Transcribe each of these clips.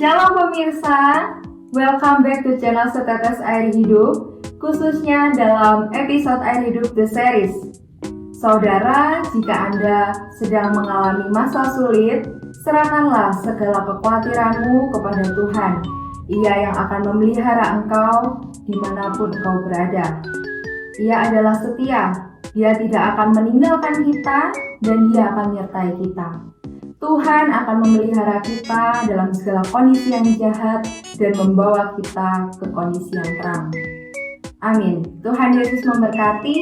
Shalom pemirsa, welcome back to channel Setetes Air Hidup, khususnya dalam episode Air Hidup The Series. Saudara, jika Anda sedang mengalami masa sulit, serahkanlah segala kekhawatiranmu kepada Tuhan. Ia yang akan memelihara engkau dimanapun engkau berada. Ia adalah setia, Dia tidak akan meninggalkan kita dan Dia akan menyertai kita. Tuhan akan memelihara kita dalam segala kondisi yang jahat dan membawa kita ke kondisi yang terang. Amin. Tuhan Yesus memberkati.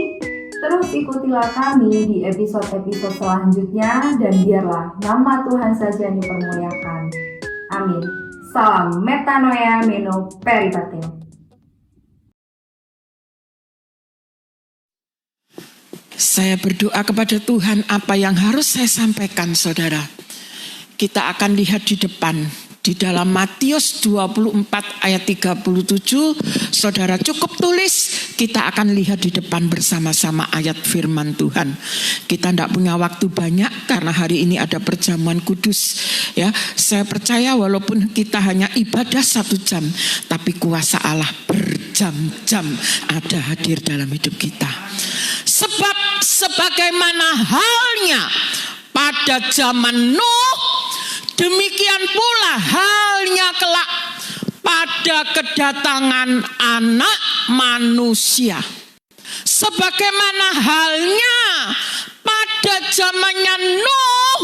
Terus ikutilah kami di episode-episode selanjutnya dan biarlah nama Tuhan saja yang dipermuliakan. Amin. Salam metanoia meno peripatheo. Saya berdoa kepada Tuhan apa yang harus saya sampaikan, saudara. Kita akan lihat di depan, di dalam Matius 24 ayat 37, saudara cukup tulis, kita akan lihat di depan bersama-sama ayat firman Tuhan. Kita tidak punya waktu banyak karena hari ini ada perjamuan kudus. Ya, saya percaya walaupun kita hanya ibadah 1 jam, tapi kuasa Allah berjam-jam ada hadir dalam hidup kita. Sebab sebagaimana halnya pada zaman Nuh, demikian pula halnya kelak pada kedatangan Anak Manusia. Sebagaimana halnya pada zamannya Nuh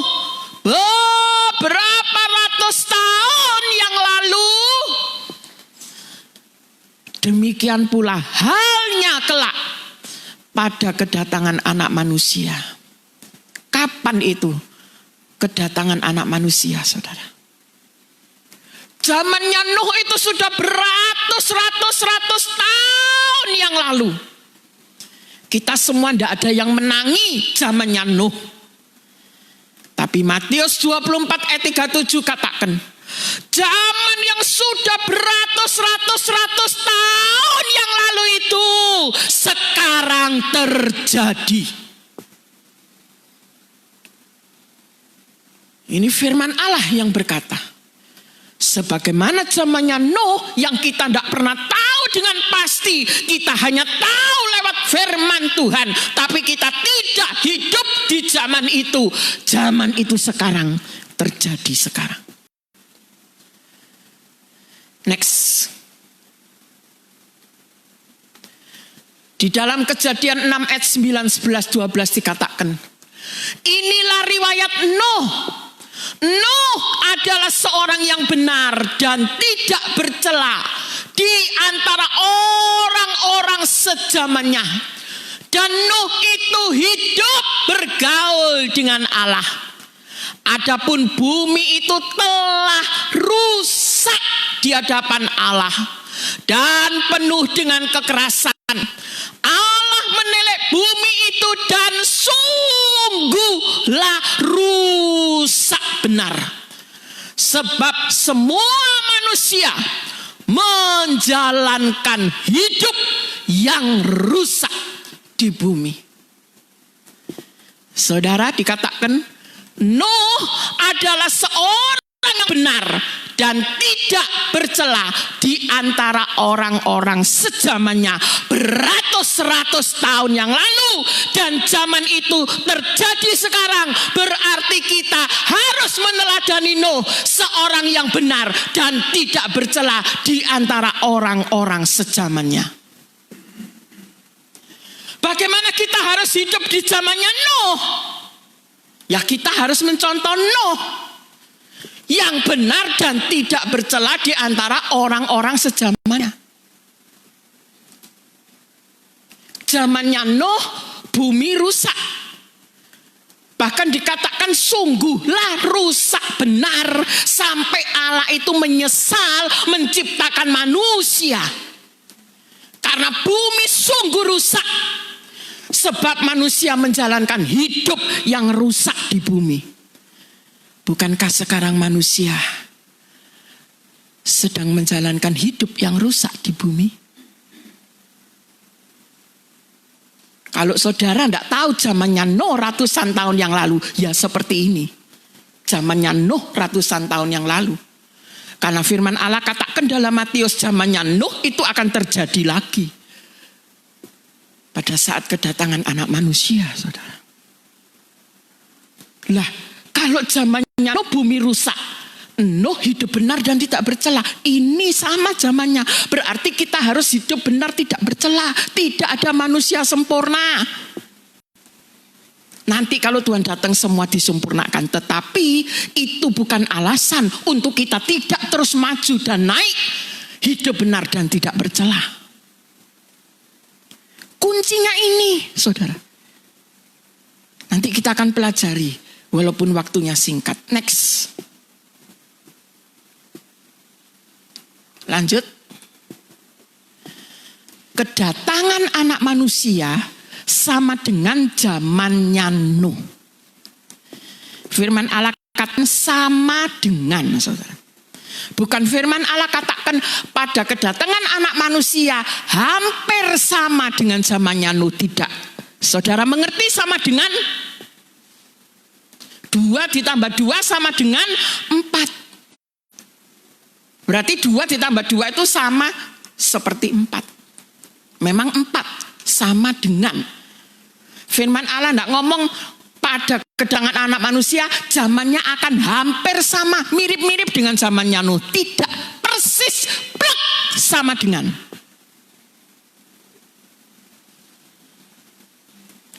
beberapa ratus tahun yang lalu, demikian pula halnya kelak pada kedatangan Anak Manusia. Kapan itu kedatangan Anak Manusia, saudara? Zamannya Nuh itu sudah beratus-ratus tahun yang lalu. Kita semua tidak ada yang menangi zamannya Nuh. Tapi Matius 24 ayat 37 katakan, zaman yang sudah beratus-ratus tahun yang lalu itu sekarang terjadi. Ini firman Allah yang berkata, sebagaimana zamannya Nuh yang kita tidak pernah tahu dengan pasti, kita hanya tahu lewat firman Tuhan, tapi kita tidak hidup di zaman itu. Zaman itu sekarang terjadi sekarang. Next. Di dalam Kejadian 6 ayat 9, 11, 12 dikatakan, inilah riwayat Nuh. Nuh adalah seorang yang benar dan tidak bercela di antara orang-orang sezamannya. Dan Nuh itu hidup bergaul dengan Allah. Adapun bumi itu telah rusak di hadapan Allah dan penuh dengan kekerasan. Allah menilai bumi itu dan sungguhlah rusak benar. Sebab semua manusia menjalankan hidup yang rusak di bumi. Saudara, dikatakan Nuh adalah seorang yang benar dan tidak bercela di antara orang-orang sezamannya beratus-ratus tahun yang lalu, dan zaman itu terjadi sekarang. Berarti kita harus meneladani Nuh, seorang yang benar dan tidak bercela di antara orang-orang sezamannya. Bagaimana kita harus hidup di zamannya Nuh? Ya, kita harus mencontoh Nuh yang benar dan tidak bercela di antara orang-orang sezamannya. Zamannya Nuh, bumi rusak. Bahkan dikatakan sungguhlah rusak benar, sampai Allah itu menyesal menciptakan manusia. Karena bumi sungguh rusak. Sebab manusia menjalankan hidup yang rusak di bumi. Bukankah sekarang manusia sedang menjalankan hidup yang rusak di bumi? Kalau saudara tidak tahu zamannya Nuh ratusan tahun yang lalu, ya seperti ini. Zamannya Nuh ratusan tahun yang lalu. Karena firman Allah katakan dalam Matius zamannya Nuh itu akan terjadi lagi. Pada saat kedatangan anak manusia, saudara. Lah, kalau zamannya Nuh bumi rusak, Nuh hidup benar dan tidak bercela. Ini sama zamannya. Berarti kita harus hidup benar tidak bercela. Tidak ada manusia sempurna. Nanti kalau Tuhan datang semua disempurnakan. Tetapi itu bukan alasan untuk kita tidak terus maju dan naik. Hidup benar dan tidak bercela. Kuncinya ini, saudara. Nanti kita akan pelajari. Walaupun waktunya singkat. Next. Lanjut. Kedatangan anak manusia sama dengan zamannya Nuh. Firman Allah katakan sama dengan, saudara. Bukan firman Allah katakan pada kedatangan anak manusia hampir sama dengan zamannya Nuh. Tidak. Saudara mengerti sama dengan 2 ditambah 2 sama dengan 4. Berarti 2 ditambah 2 itu sama seperti 4. Memang 4 sama dengan. Firman Allah tidak ngomong pada kedatangan anak manusia zamannya akan hampir sama, mirip-mirip dengan zamannya Nuh. Tidak, persis plek sama dengan.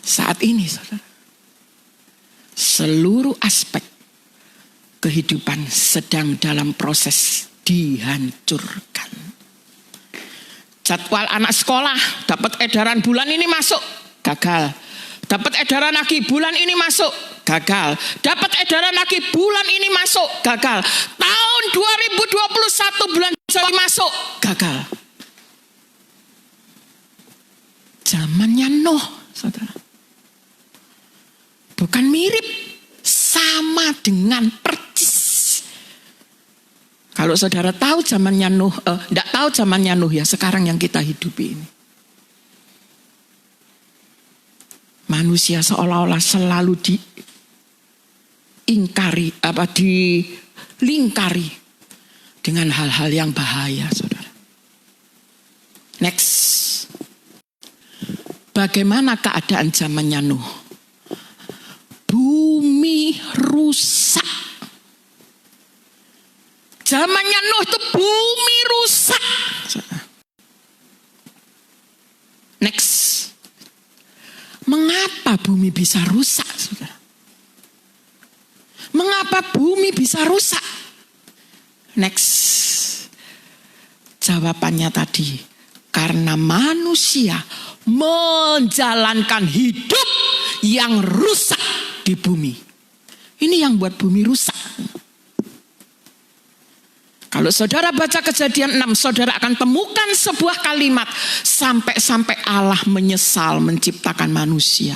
Saat ini, saudara, seluruh aspek kehidupan sedang dalam proses dihancurkan. Jadwal anak sekolah, dapat edaran bulan ini masuk, gagal. Dapat edaran lagi bulan ini masuk, gagal. Dapat edaran lagi bulan ini masuk, gagal. Tahun 2021 bulan Januari masuk, gagal. Zamannya Nuh, saudara. Bukan mirip, sama dengan persis. Kalau saudara tahu zamannya Nuh, enggak tahu zamannya Nuh ya, sekarang yang kita hidupi ini. Manusia seolah-olah selalu dilingkari dengan hal-hal yang bahaya, saudara. Next. Bagaimana keadaan zamannya Nuh? Bumi rusak. Zamannya Nuh itu bumi rusak. Next. Mengapa bumi bisa rusak, saudara? Mengapa bumi bisa rusak? Next. Jawabannya tadi. Karena manusia menjalankan hidup yang rusak di bumi. Ini yang buat bumi rusak. Kalau saudara baca Kejadian 6, saudara akan temukan sebuah kalimat sampai Allah menyesal menciptakan manusia.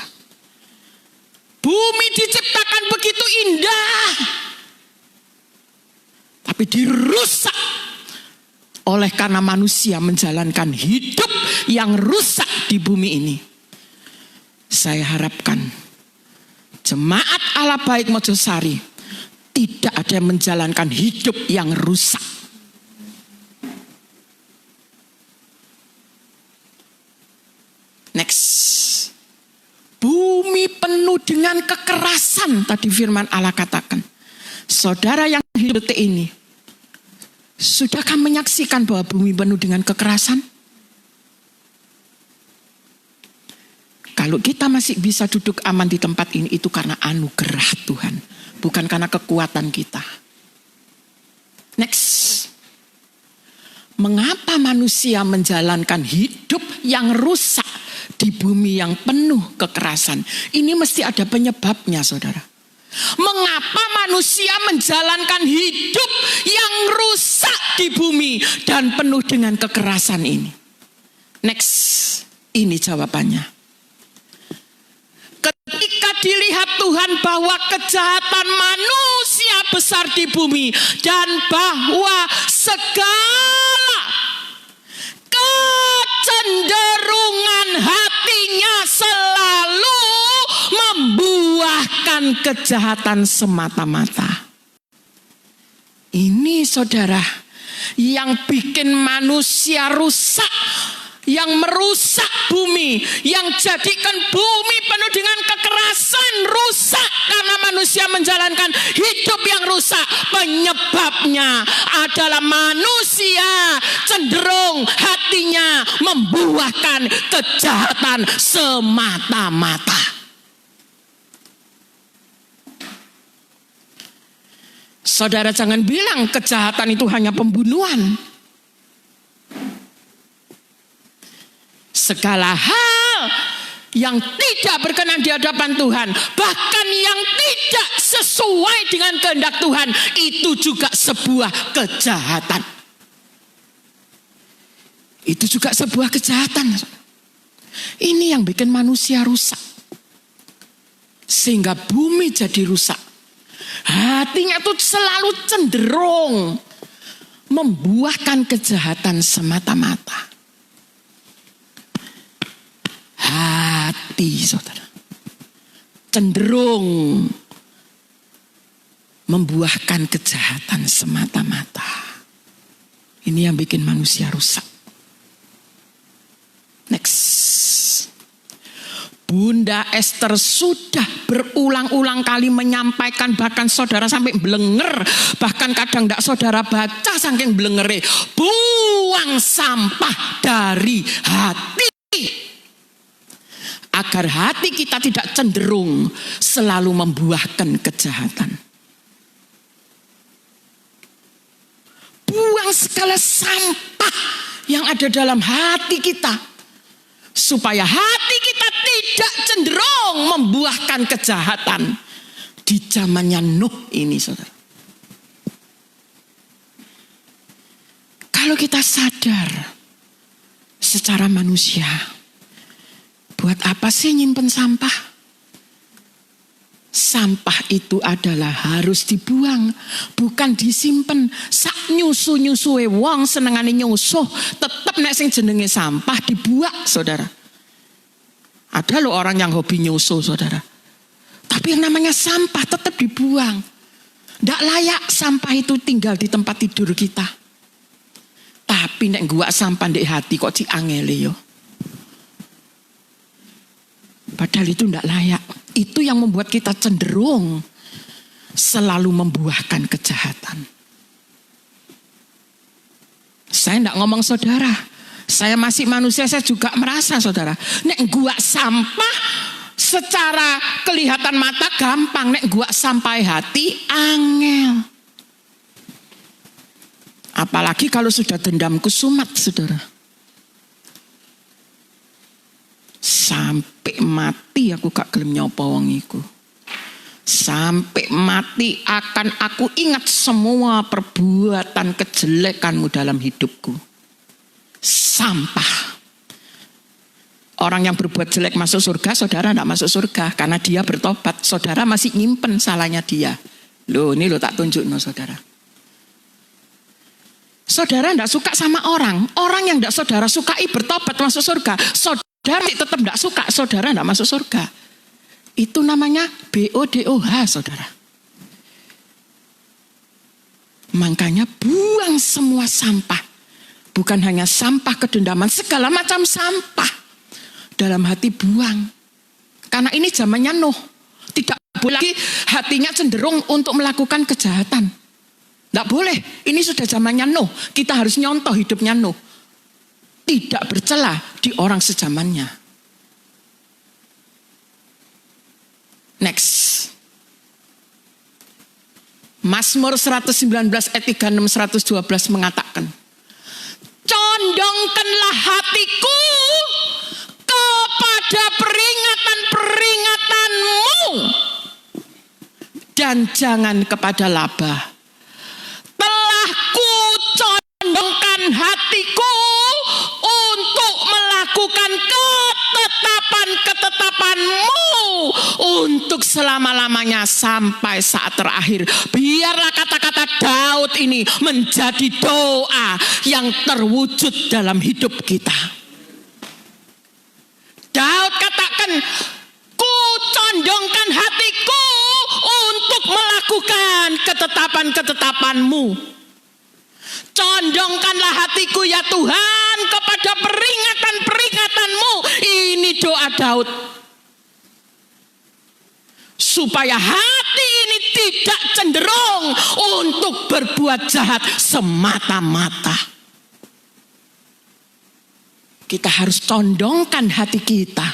Bumi diciptakan begitu indah, tapi dirusak oleh karena manusia menjalankan hidup yang rusak di bumi ini. Saya harapkan jemaat Allah Baik Mojosari tidak ada yang menjalankan hidup yang rusak. Next. Bumi penuh dengan kekerasan. Tadi firman Allah katakan. Saudara yang hidup detik ini, sudahkah menyaksikan bahwa bumi penuh dengan kekerasan? Kalau kita masih bisa duduk aman di tempat ini, itu karena anugerah Tuhan. Bukan karena kekuatan kita. Next. Mengapa manusia menjalankan hidup yang rusak di bumi yang penuh kekerasan? Ini mesti ada penyebabnya, saudara. Mengapa manusia menjalankan hidup yang rusak di bumi dan penuh dengan kekerasan ini? Next. Ini jawabannya. Ketika dilihat Tuhan bahwa kejahatan manusia besar di bumi dan bahwa segala kecenderungan hatinya selalu membuahkan kejahatan semata-mata. Ini saudara, yang bikin manusia rusak, yang merusak bumi, yang jadikan bumi penuh dengan kekerasan, rusak karena manusia menjalankan hidup yang rusak. Penyebabnya adalah manusia cenderung hatinya membuahkan kejahatan semata-mata. Saudara jangan bilang kejahatan itu hanya pembunuhan. Segala hal yang tidak berkenan di hadapan Tuhan, bahkan yang tidak sesuai dengan kehendak Tuhan, itu juga sebuah kejahatan. Itu juga sebuah kejahatan. Ini yang bikin manusia rusak. Sehingga bumi jadi rusak. Hatinya tuh selalu cenderung membuahkan kejahatan semata-mata. Hati saudara cenderung membuahkan kejahatan semata-mata. Ini yang bikin manusia rusak. Next. Bunda Esther sudah berulang-ulang kali menyampaikan, bahkan saudara sampai belenger, bahkan kadang tidak saudara baca saking belengere, buang sampah dari hati. Agar hati kita tidak cenderung selalu membuahkan kejahatan. Buang segala sampah yang ada dalam hati kita. Supaya hati kita tidak cenderung membuahkan kejahatan. Di zamannya Nuh ini saudara. Kalau kita sadar secara manusia, buat apa sih nyimpen sampah? Sampah itu adalah harus dibuang, bukan disimpan. Sak nyusu-nyusuhe wong senengane nyusuh, tetep nek sing jenenge sampah dibuang, saudara. Ada loh orang yang hobi nyusuh, saudara. Tapi yang namanya sampah tetap dibuang. Ndak layak sampah itu tinggal di tempat tidur kita. Tapi nek gua sampah di hati kok angele yo. Padahal itu tidak layak. Itu yang membuat kita cenderung selalu membuahkan kejahatan. Saya tidak ngomong saudara. Saya masih manusia, saya juga merasa saudara. Nek gua sampah secara kelihatan mata gampang. Nek gua sampai hati angel. Apalagi kalau sudah dendam kusumat saudara. Sampai mati aku gak gelem nyopo wong iku. Sampai mati akan aku ingat semua perbuatan kejelekanmu dalam hidupku. Sampah. Orang yang berbuat jelek masuk surga, saudara tidak masuk surga karena dia bertobat. Saudara masih nyimpen salahnya dia. Loh, ini lo tak tunjuk no saudara. Saudara tidak suka sama orang. Orang yang tidak saudara sukai bertobat masuk surga. Saudara tetap tidak suka, saudara tidak masuk surga. Itu namanya BODOH, saudara. Makanya buang semua sampah. Bukan hanya sampah kedendaman, segala macam sampah. Dalam hati buang. Karena ini zamannya Nuh. Tidak boleh lagi hatinya cenderung untuk melakukan kejahatan. Tidak boleh. Ini sudah zamannya Nuh. Kita harus nyontoh hidupnya Nuh. Tidak bercela di orang sezamannya. Next. Mazmur 119 ayat 36 112 mengatakan, condongkanlah hatiku kepada peringatan-peringatanmu dan jangan kepada laba. Telah ku condongkan hatiku untuk melakukan ketetapan-ketetapanmu untuk selama-lamanya sampai saat terakhir. Biarlah kata-kata Daud ini menjadi doa yang terwujud dalam hidup kita. Daud katakan, ku condongkan hatiku untuk melakukan ketetapan ketetapan-ketetapan-Mu. Condongkanlah hatiku ya Tuhan kepada peringatan-peringatan-Mu. Ini doa Daud. Supaya hati ini tidak cenderung untuk berbuat jahat semata-mata. Kita harus condongkan hati kita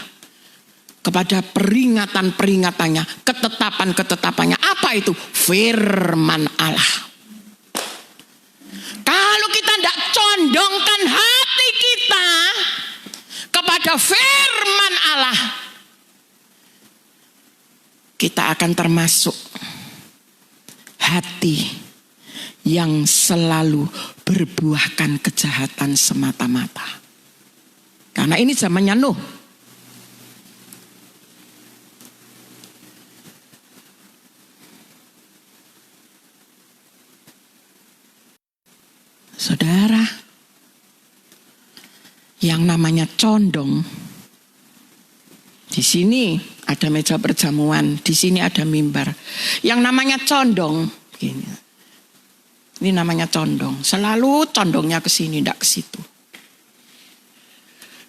kepada peringatan-peringatannya, ketetapan-ketetapannya. Apa itu? Firman Allah. Kalau kita tidak condongkan hati kita kepada firman Allah, kita akan termasuk hati yang selalu berbuahkan kejahatan semata-mata. Karena ini zamannya Nuh. Saudara, yang namanya condong, di sini ada meja perjamuan, di sini ada mimbar. Yang namanya condong, gini. Ini namanya condong. Selalu condongnya ke sini, tidak ke situ.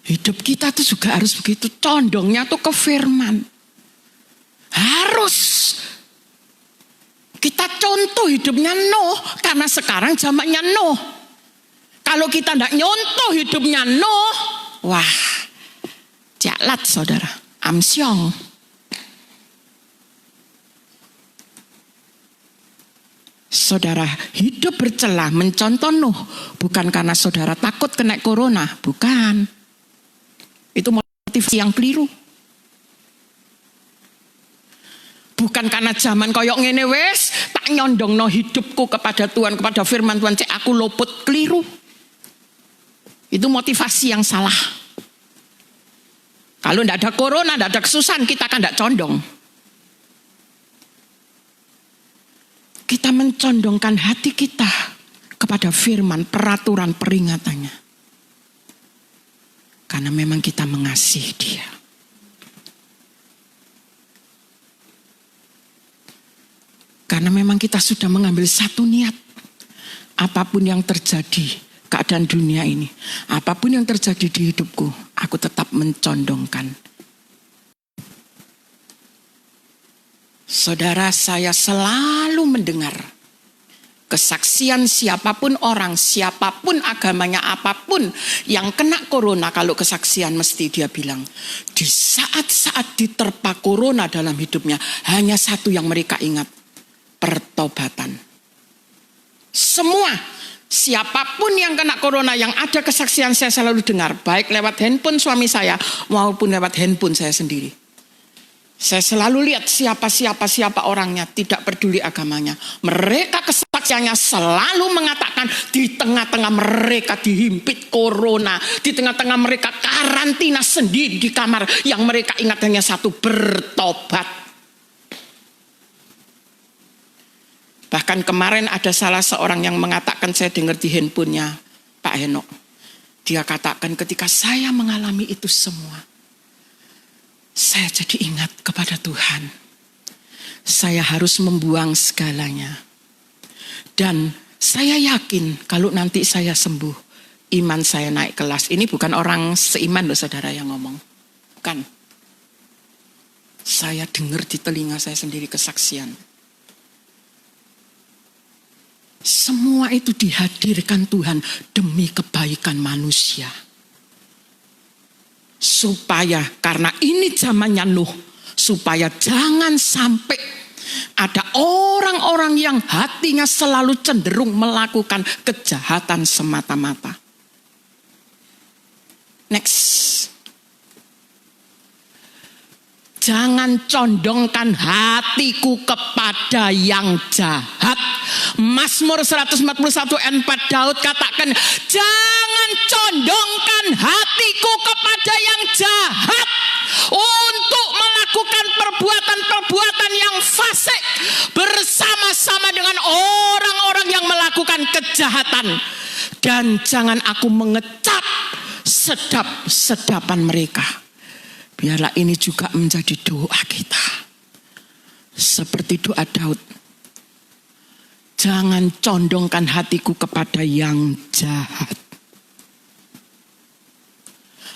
Hidup kita tuh juga harus begitu. Condongnya tuh ke firman. Harus. Kita contoh hidupnya Nuh. Karena sekarang zamannya Nuh. Kalau kita tidak nyontoh hidupnya Nuh, wah, jalat saudara. Amsyong. Saudara hidup bercelah mencontoh Nuh. Bukan karena saudara takut kena corona. Bukan. Itu motivasi yang keliru. Bukan karena zaman koyok ngene wes tak nyondongno hidupku kepada Tuhan, kepada firman Tuhan, cek aku luput, keliru. Itu motivasi yang salah. Kalau tidak ada corona, tidak ada kesusahan, kita akan tidak condong. Kita mencondongkan hati kita kepada firman, peraturan, peringatannya. Karena memang kita mengasihi Dia. Karena memang kita sudah mengambil satu niat. Apapun yang terjadi, keadaan dunia ini, apapun yang terjadi di hidupku, aku tetap mencondongkan. Saudara, saya selalu mendengar kesaksian siapapun orang, siapapun agamanya, apapun yang kena corona, kalau kesaksian mesti dia bilang, di saat-saat diterpa corona dalam hidupnya, hanya satu yang mereka ingat, pertobatan. Semua, siapapun yang kena corona, yang ada kesaksian saya selalu dengar, baik lewat handphone suami saya, maupun lewat handphone saya sendiri. Saya selalu lihat siapa orangnya, tidak peduli agamanya. Mereka kesaksiannya selalu mengatakan di tengah-tengah mereka dihimpit corona, di tengah-tengah mereka karantina sendiri di kamar, yang mereka ingat hanya satu, bertobat. Bahkan kemarin ada salah seorang yang mengatakan, saya dengar di handphonenya Pak Henok. Dia katakan, ketika saya mengalami itu semua, saya jadi ingat kepada Tuhan. Saya harus membuang segalanya. Dan saya yakin kalau nanti saya sembuh, iman saya naik kelas. Ini bukan orang seiman loh saudara yang ngomong. Bukan. Saya dengar di telinga saya sendiri kesaksian. Semua itu dihadirkan Tuhan demi kebaikan manusia. Supaya, karena ini zamannya Nuh, supaya jangan sampai ada orang-orang yang hatinya selalu cenderung melakukan kejahatan semata-mata. Next. Jangan condongkan hatiku kepada yang jahat. Mazmur 141 ayat 4 Daud katakan, jangan condongkan hatiku kepada yang jahat untuk melakukan perbuatan-perbuatan yang fasik bersama-sama dengan orang-orang yang melakukan kejahatan. Dan jangan aku mengecap sedap-sedapan mereka. Biarlah ini juga menjadi doa kita. Seperti doa Daud. Jangan condongkan hatiku kepada yang jahat.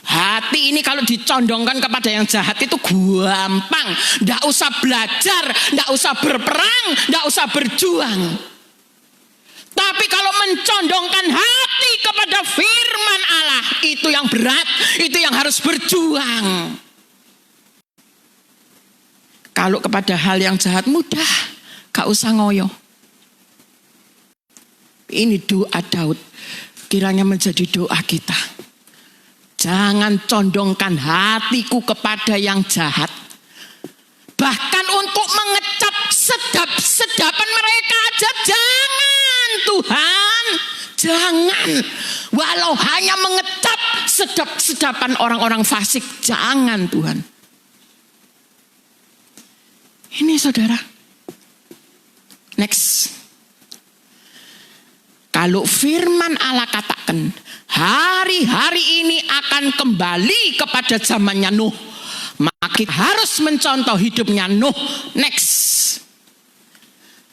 Hati ini kalau dicondongkan kepada yang jahat itu gampang. Nggak usah belajar, nggak usah berperang, nggak usah berjuang. Tapi kalau mencondongkan hati kepada firman Allah, itu yang berat, itu yang harus berjuang. Kalau kepada hal yang jahat mudah, gak usah ngoyo. Ini doa Daud, kiranya menjadi doa kita. Jangan condongkan hatiku kepada yang jahat. Bahkan untuk mengecap sedap-sedapan mereka aja jangan Tuhan. Jangan. Walau hanya mengecap sedap-sedapan orang-orang fasik, jangan Tuhan. Ini saudara. Next. Kalau firman Allah katakan hari-hari ini akan kembali kepada zamannya Nuh, maka kita harus mencontoh hidupnya Nuh. Next.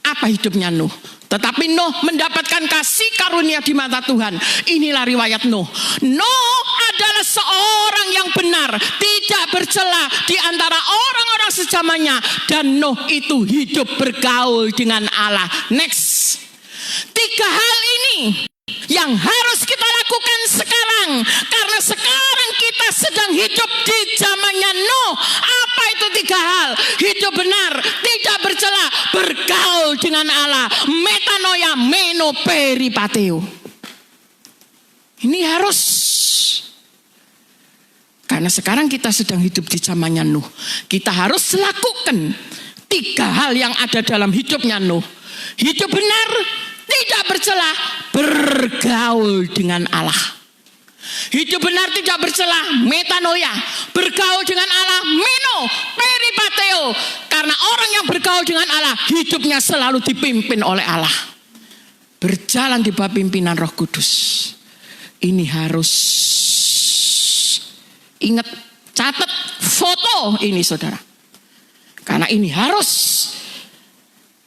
Apa hidupnya Nuh? Tetapi Nuh mendapatkan kasih karunia di mata Tuhan. Inilah riwayat Nuh. Nuh adalah seorang yang benar, tidak bercela di antara orang-orang sezamannya, dan Nuh itu hidup bergaul dengan Allah. Next. 3 hal ini yang harus kita lakukan sekarang, karena sekarang kita sedang hidup di zamannya Nuh. Apa itu 3 hal? Hidup benar, tidak bercela, bergaul dengan Allah, metanoia, meno, peripateo. Ini harus, karena sekarang kita sedang hidup di zamannya Nuh. Kita harus lakukan 3 hal yang ada dalam hidupnya Nuh. Hidup benar, tidak bercela, bergaul dengan Allah. Hidup benar, tidak bercela, metanoia, bergaul dengan Allah, meno, peripateo. Karena orang yang bergaul dengan Allah, hidupnya selalu dipimpin oleh Allah. Berjalan di bawah pimpinan Roh Kudus. Ini harus ingat, catat, foto ini saudara. Karena ini harus,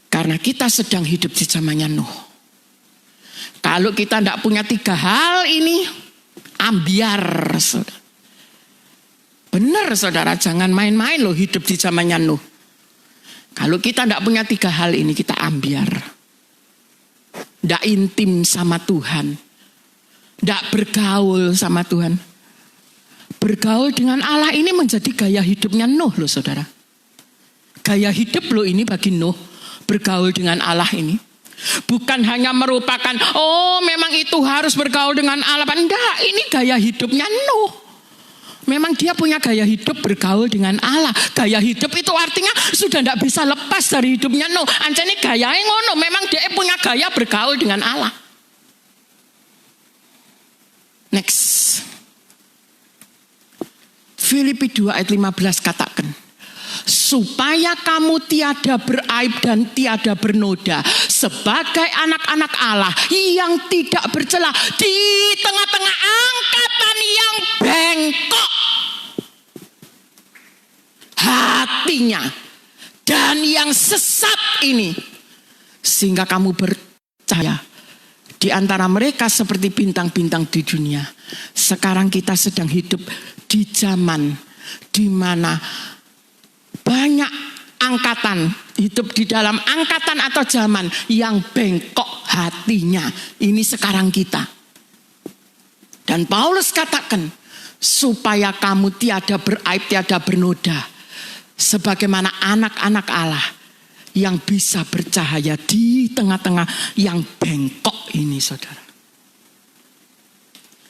karena kita sedang hidup di zamannya Nuh. Kalau kita tidak punya 3 hal ini, ambiar saudara. Benar saudara, jangan main-main loh hidup di zamannya Nuh. Kalau kita tidak punya 3 hal ini, kita ambiar. Tidak intim sama Tuhan. Tidak bergaul sama Tuhan. Bergaul dengan Allah ini menjadi gaya hidupnya Nuh loh saudara. Gaya hidup loh ini bagi Nuh. Bergaul dengan Allah ini. Bukan hanya merupakan, oh memang itu harus bergaul dengan Allah. Enggak, ini gaya hidupnya Nuh. Memang dia punya gaya hidup bergaul dengan Allah. Gaya hidup itu artinya sudah tidak bisa lepas dari hidupnya Nuh. Ancane gayanya ngono, memang dia punya gaya bergaul dengan Allah. Next. Filipi 2 ayat 15 katakan, supaya kamu tiada beraib dan tiada bernoda sebagai anak-anak Allah yang tidak bercela di tengah-tengah angkatan yang bengkok hatinya dan yang sesat ini, sehingga kamu percaya di antara mereka seperti bintang-bintang di dunia. Sekarang kita sedang hidup di zaman di mana banyak angkatan, hidup di dalam angkatan atau zaman yang bengkok hatinya. Ini sekarang kita. Dan Paulus katakan, supaya kamu tiada beraib, tiada bernoda. Sebagaimana anak-anak Allah yang bisa bercahaya di tengah-tengah yang bengkok ini saudara.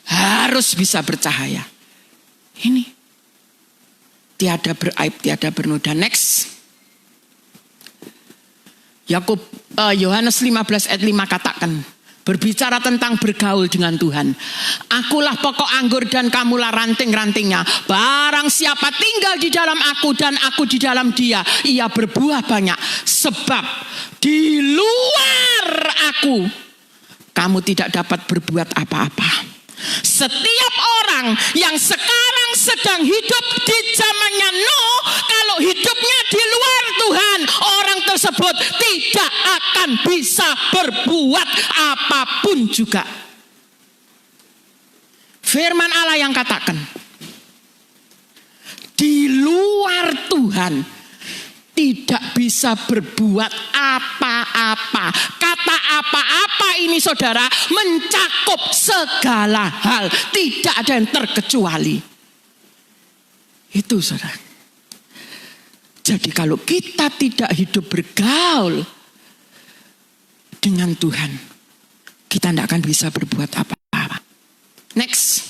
Harus bisa bercahaya. Ini. Tiada beraib, tiada bernoda. Next. Yohanes 15 ayat 5 katakan, berbicara tentang bergaul dengan Tuhan. Akulah pokok anggur dan kamulah ranting-rantingnya. Barang siapa tinggal di dalam aku dan aku di dalam dia, ia berbuah banyak. Sebab di luar aku, kamu tidak dapat berbuat apa-apa. Setiap orang yang sekarang sedang hidup di zamannya Nuh, kalau hidupnya di luar Tuhan, orang tersebut tidak akan bisa berbuat apapun juga. Firman Allah yang katakan, di luar Tuhan tidak bisa berbuat apa-apa. Kata apa-apa ini saudara mencakup segala hal. Tidak ada yang terkecuali. Itu saudara. Jadi kalau kita tidak hidup bergaul dengan Tuhan, kita tidak akan bisa berbuat apa-apa. Next.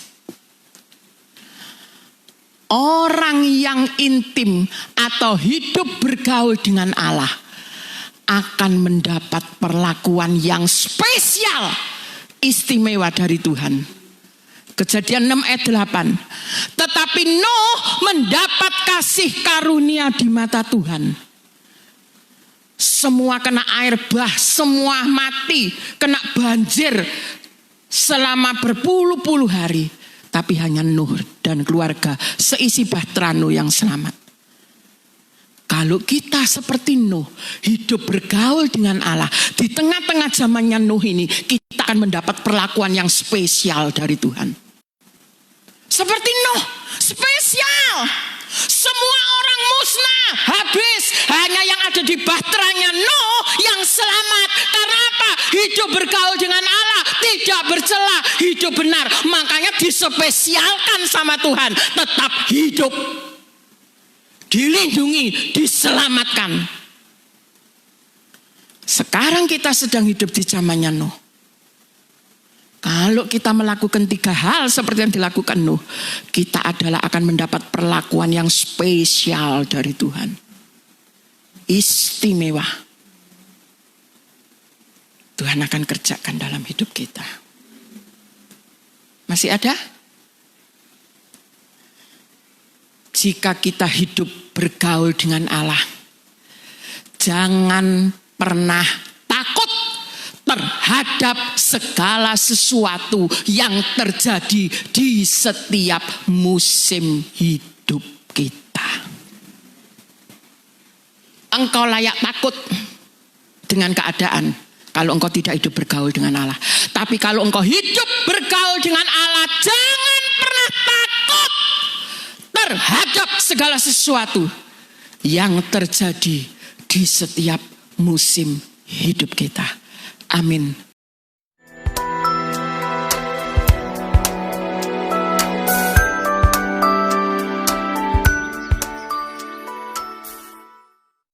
Orang yang intim atau hidup bergaul dengan Allah akan mendapat perlakuan yang spesial, istimewa dari Tuhan. Kejadian 6 ayat 8. Tetapi Nuh mendapat kasih karunia di mata Tuhan. Semua kena air bah, semua mati, kena banjir selama berpuluh-puluh hari. Tapi hanya Nuh dan keluarga seisi bahtera Nuh yang selamat. Kalau kita seperti Nuh, hidup bergaul dengan Allah, di tengah-tengah zamannya Nuh ini, kita akan mendapat perlakuan yang spesial dari Tuhan. Seperti Nuh, spesial. Semua orang musnah, habis. Hanya yang ada di bahteranya Nuh yang selamat. Karena apa? Hidup bergaul dengan Allah, tidak bercela, hidup benar. Makanya dispesialkan sama Tuhan. Tetap hidup, dilindungi, diselamatkan. Sekarang kita sedang hidup di zamannya Nuh. Kalau kita melakukan 3 hal seperti yang dilakukan Nuh, kita akan mendapat perlakuan yang spesial dari Tuhan. Istimewa. Tuhan akan kerjakan dalam hidup kita. Masih ada? Jika kita hidup bergaul dengan Allah, jangan pernah takut terhadap segala sesuatu yang terjadi di setiap musim hidup kita. Engkau layak takut dengan keadaan kalau engkau tidak hidup bergaul dengan Allah. Tapi kalau engkau hidup bergaul dengan Allah, jangan pernah takut terhadap segala sesuatu yang terjadi di setiap musim hidup kita. Amin.